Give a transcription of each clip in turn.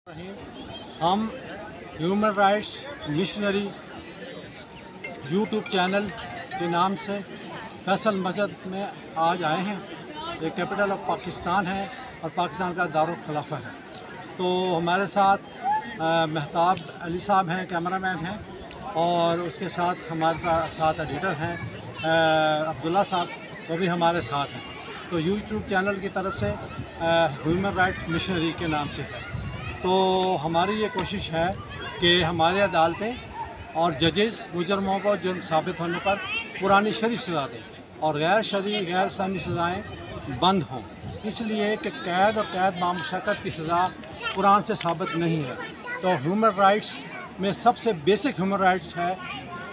हम human rights missionary YouTube channel के नाम से फैसल मस्जिद में आज आए हैं। ये कैपिटल ऑफ पाकिस्तान है और पाकिस्तान का दारुल खिलाफा है। तो हमारे साथ महताब अली साहब हैं, कैमरामैन हैं, और उसके साथ हमारे साथ एडिटर हैं अब्दुल्ला साहब, वो भी हमारे साथ हैं। तो यूट्यूब चैनल की तरफ से ह्यूमन राइट्स मिशनरी के नाम से है। तो हमारी ये कोशिश है कि हमारी अदालतें और जजेस मुजरमों को जुर्म साबित होने पर पुरानी शरई सज़ा दें और गैर इस्लामी सज़ाएँ बंद हों, इसलिए कि कैद और कैद मामुशक्क़त की सज़ा कुरान से साबित नहीं है। तो ह्यूमन राइट्स में सबसे बेसिक ह्यूमन राइट्स है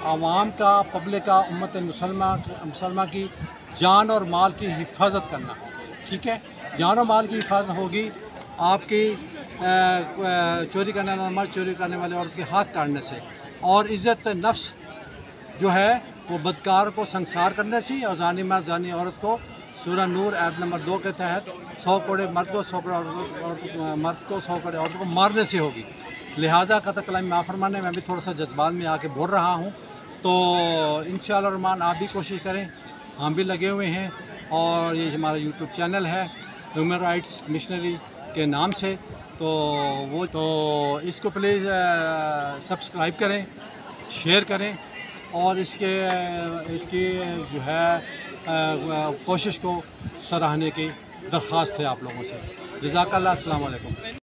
आवाम का, पब्लिक का, उम्मत मुसलमान की जान और माल की हिफाजत करना। ठीक है, जान और माल की हिफाजत होगी आपकी चोरी करने वाला मर्द, चोरी करने वाले औरत के हाथ काटने से, और इज़्ज़त नफ्स जो है वो बदकार को संसार करने से, और जानी मर्द जानी औरत को सूरह नूर आयत नंबर 2 के तहत 100 कोड़े मर्द को 100 कोड़े 100 कोड़े औरत को मारने से होगी। लिहाजा कतल कलामी माफ़ फरमाने मैं भी थोड़ा सा जज्बात में आके बोल रहा हूँ। तो इंशाअल्लाह रहमान आप भी कोशिश करें, हम भी लगे हुए हैं, और ये हमारा यूट्यूब चैनल है ह्यूमन राइट्स मिशनरी के नाम से। तो इसको प्लीज़ सब्सक्राइब करें, शेयर करें, और इसकी जो है कोशिश को सराहने की दरख्वास्त है आप लोगों से। जज़ाकल्लाह, अस्सलाम वालेकुम।